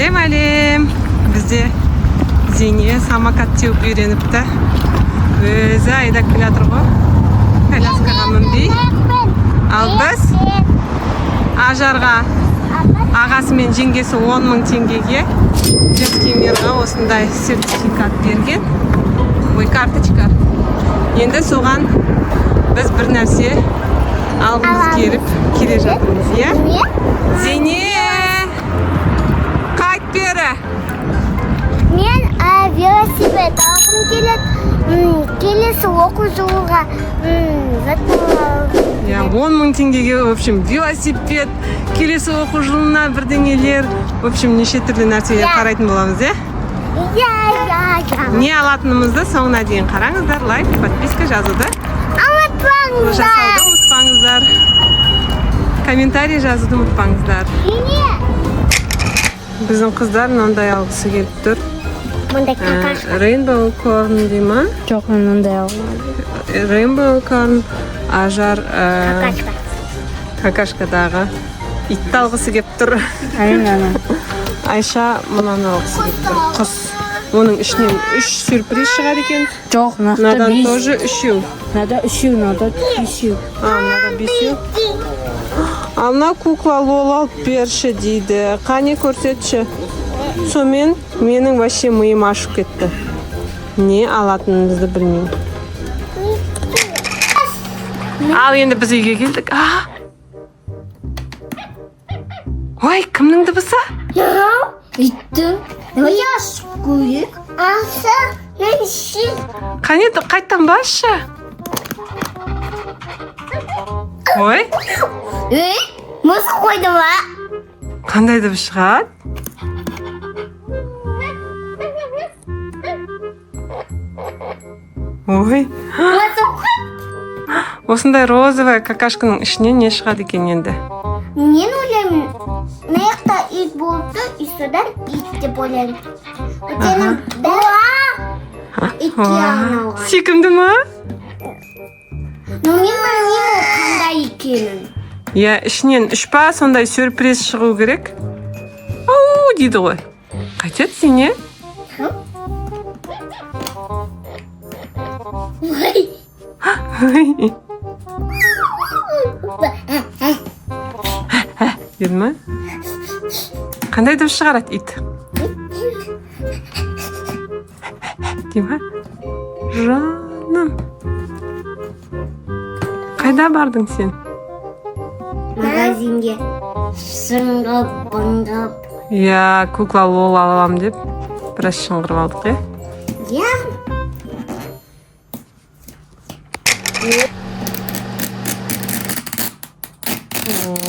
Әлем. Бізде Зене самокат теуіп үйреніпті. Өзі айдап келе жатыр ғой. Коляскаға мінбей. Ал біз Ажарға ағасы мен жеңгесі 10 000 теңгеге детский мирға осындай сертификат берген. Ой, карточка. Енді соған біз бір нәрсе алғымыз келіп келе жатырмыз, иә? Зене! Қайт бері! Мен велосипед алғым келеді. Келесі оқу жылға 10 000 теңгеге, в общем, велосипед, келесі оқу жылына бірдеңелер, в общем, неше түрлі нәрселер қарайтын боламыз, иә? Не алатынымызды соңына дейін қараңыздар, лайк, подписка жазуды. Жасауды ұмытпаңыздар. Комментарий жазуды ұмытпаңыздар. Біздің қыздар мынандай алғысы келіп тұр. Rainbow corn дей ма? Жоқ, мынандай алғым. Rainbow corn, Ажар какашкадағы итті алғысы келіп тұр. Айша мұнаны алғысы келіп тұр. Құс. Оның ішінен 3 сюрприз шығар екен. Жоқ, надан тоже 3. Надо 3, надо 5. Надо 5. Ална кукла Лола алып берші дейді. Қане көрсетші. Сомен менің вообще миым ашып кетті. Не алатынымызды білмеймін. Ал енді біз үйге келдік. Ой, кімнің дыбысы? Иттің. Ояш көрек. Аса, мен ши. Қане қайттан басшы. Ой. Мұз қойды ма? Қандай дыбыс шығады? Ой. Осындай розовая какашканың ішінен не шығады екен енді? Мен ойлаймын, маяқта ит болды, и содан ит деп ойлаймын. Өтенің итке арналған. Сүйкімді ма? Но мен қандай екенін. Я ішінен 3 па сондай сюрприз шығу керек. Оу, дейді ғой. Қайтеді сене? Деді ма? Қандай дыбыс шығарады ит? Дей ма? Жаным. Қайда бардың сен? Магазинге шыңғып, бұңғып. Я кукла Лола алам деп біраз шыңғырып алдық, е? Я?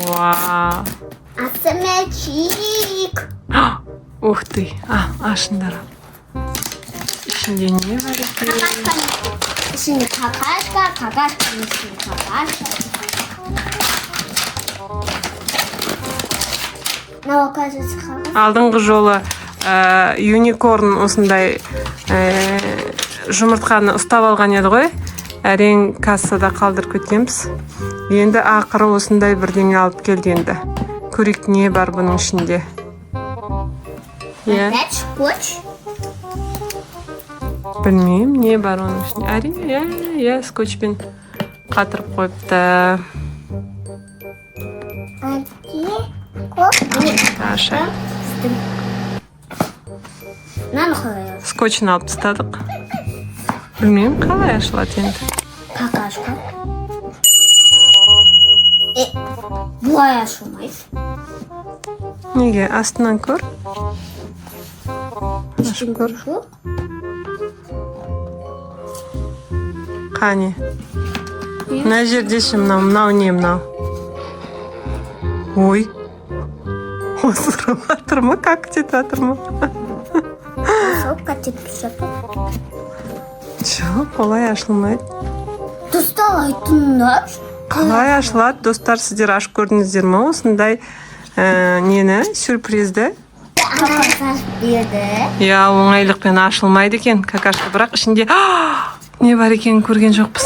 Вау! Асыметчик. Ух ты! Ашындар. Ішінде не бар екен? Ішінде какашка, какашканың ішінде какашка. Алдыңғы жолы юникорн осындай жұмыртқаны ұстап алған еді ғой. Әрең кассада қалдырып кеткенбіз. Енді ақыры осындай бірдеңе алып келді енді. Көрейік не бар бұның ішінде. Опять скотч? Білмеймін, не бар оның ішінде. Әрине, скотчпен қатырып қойыпты. Аша. Скотчын алып тастадық. Білмеймін, қалай ашылады енді. Какашка. Бұлай ашылмайды. Неге? Астынан көр. Ашып көр. Қане? Мына жердеші мынау не мынау? Ой. Осырып атыр ма? Как тет атыр ма? Сопка тетіп жатыр. Жоқ, олай ашылмайды. Достал айтыңдар. Қалай ашылады, достар, сіздер ашып көрдіңіздер ма? Осындай нені, сюрпризді. Я оңайлықпен ашылмайды екен какашка, бірақ ішінде не бар екенін көрген жоқпыз.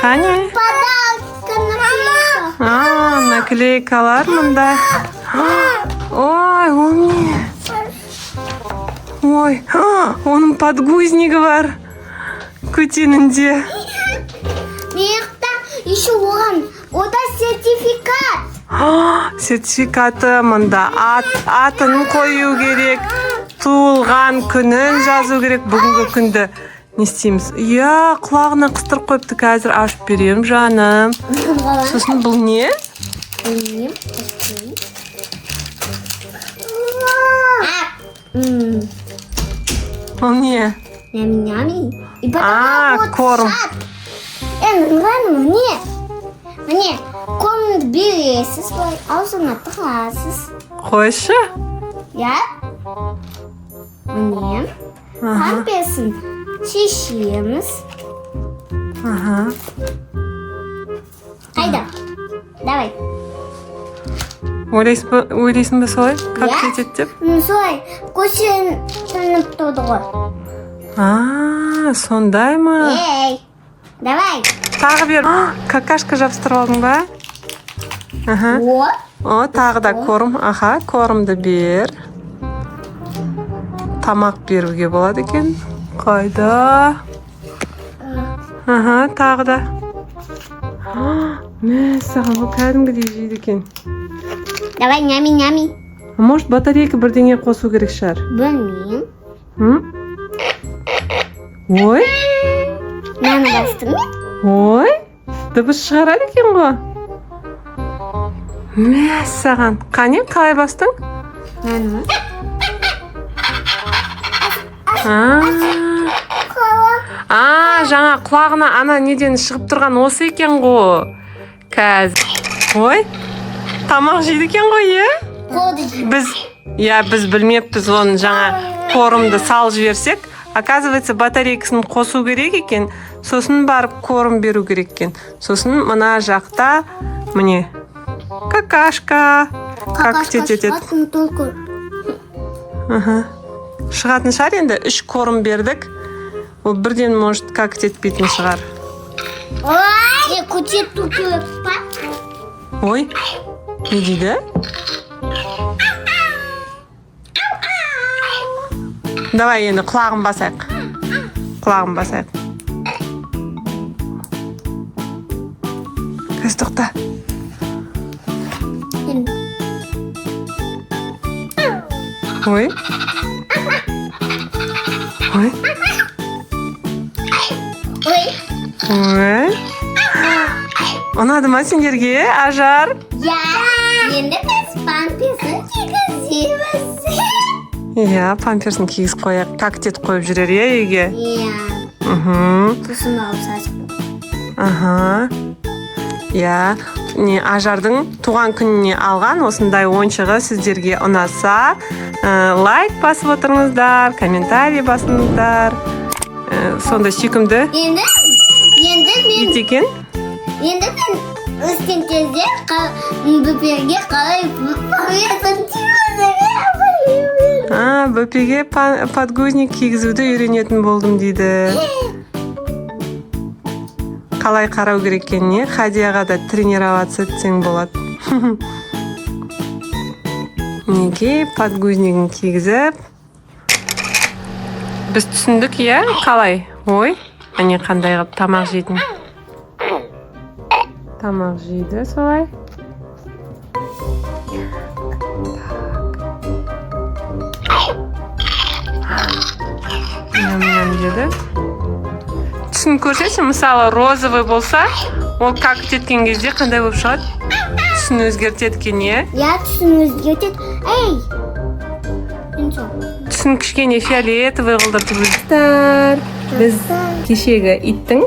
Қане? Подарканы наклейкалар мында. Ой, ол не? Ой, оның подгузнigi бар. Көтенінде. Мекта еще оған. Ода сертификат. Сертификаты мында. Атын қою керек. Туылған күнін жазу керек. Бүгінгі күнді не істейміз? Иә, құлағына қыстырып қойыпты. Қазір ашып берем, жаным. Сосын бұл не? Ол не? Нями-нями. Корм. Міне, кормды бересіз, аузына тығасыз. Қойшы? Я? Міне, памперсін шешеміз. Қайда? Давай. Ойлайсың ба солай? Как етеді деп? Солай, көшен тұнып тұрды ғой. Сондай ма? Ей, давай. Тағы бер. Какашка жабыстырып алдың ба? О, тағы да корм. Кормды бер. Тамақ беруге болады екен. Қайда? Тағы да. Мәссаған, бұл кәдімгідей жейді екен. Давай, нями-нями. Может, батарейка бірдеңе қосу керек шығар? Білмеймін. Ой? Наны бастың ба? Ой? Дыбыс шығарады екен ғой. Мәссаған. Қане, қалай бастың? Наны. Жаңа құлағына ана неден шығып тұрған осы екен ғой. Қазір. Ой? Тамақ жейді екен ғой, Біз білмеппіз оны жаңа кормды сал жіберсек. Оказывается, батарейкасын қосу керек екен. Сосын барып корм беру керек екен. Сосын мына жақта, міне, какашка. Какашка шығатын толқы. Шығатын шығар енді, 3 корм бердік. Ол бірден, может, как етпейтін шығар. Ой, көтету керек па? Ой, не дейді? Давай енді құлағын басайық. Көз тоқта. Ой. Ұнады ма сендерге, Ажар? Я, енді біз памперсін кигіземіз. Иә, памперсін кигіз қояқ. Кактет қойып жүрер, үйге? Иә. Сосын алып сасып. Иә, Ажардың туған күніне алған осындай ойыншығы сіздерге ұнаса, лайк басып отырыңыздар, комментарий басыңыздар. Сонда сүйкімді енді екен. Енді мен өстен кезде бөпеге қалай бөпеге подгузник кигізуді үйренетін болдым дейді. Қалай қарау керек екеніне Хадияға да тренироваться етсең болады. Неге подгузнигін кигізіп. Біз түсіндік, иә? Қалай? Ой, әне қандай қылып тамақ жейтін. Тамақ жейді солай. Ням-ням деді. Түсін көрсетші, мысалы розовый болса, ол как еткен кезде қандай болып шығады? Түсін өзгертеткен, не? Я түсін өзгертет. Ей! Түсін кішкене фиолетовый қылдыртып өздер. Біз кешегі иттің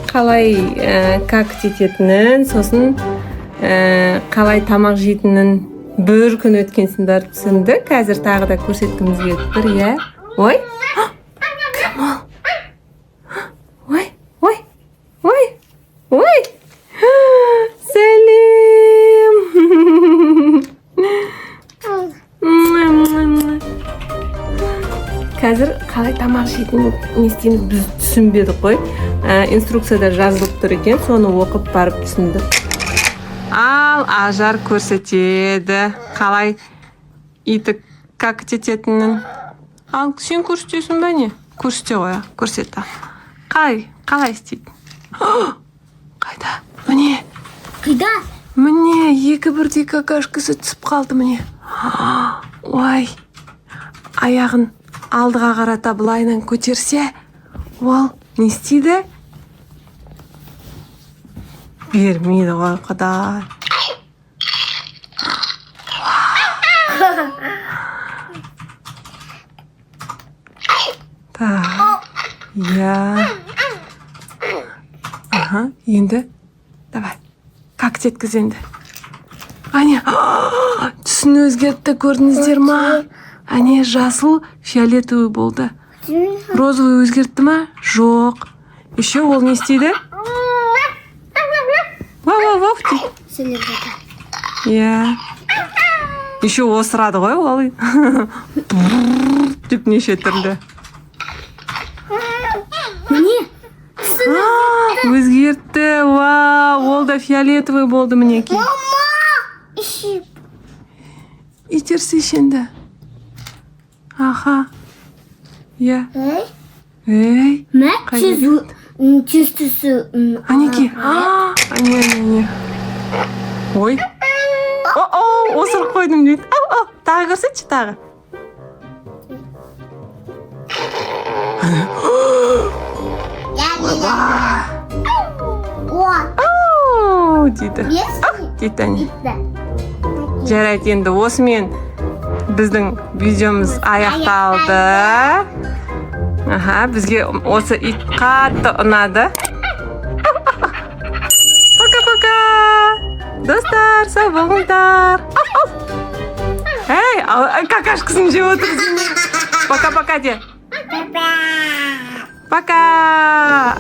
қалай как ететінін, сосын қалай тамақ жейтінін бір күн өткенсін бәрі түсінді. Қазір тағы да көрсеткіміз келіп тұр, иә? Ой! Кім ол? Ой! Сәлем! Қазір қалай тамақ жейтінін не істейміз біз түсінбедік қой. Инструкцияда жазылып тұр екен, соны оқып барып түсіндік. Ал Ажар көрсетеді. Қалай иті как ететінін. Ал сен көрсетесің бе не? Көрсете ғой, көрсет. Қалай істейді? Қайда? Міне. Қайда? Міне, екі бірдей какашкасы түсіп қалды міне. Ой. Аяғын алдыға қарата былайынан көтерсе, ол не істейді? Бермейді ғой, Құдай. Так. Я. Ага, енді. Давай. Как теткіз енді? Әне, түсін өзгертті, көрдіңіздер ма? Әне, жасыл фиолетовый болды. Розовый өзгертті ма? Жоқ. Еще ол не істейді? Вау дейді. Сөйлеп жатыр. Иә. Еще осырады ғой ол. Деп неше түрлі. Міне. Өзгертті. Вау, ол да фиолетовый болды мінекей. Мама! Ищи. Итерсі енді. Аха. Иә. Эй. Мәк чистісі. Анеки. Не. Ой. Осырып қойдым дейді. Тағы көрсетші тағы. Дейді. Дейді әне. Жарайды, енді осымен біздің видеомыз аяқталды. Аха, бізге осы ит қатты ұнады. Пока-пока. Достар, сау болыңдар. Эй, какашкасын жеп отырсың. Пока-пока де. Пока.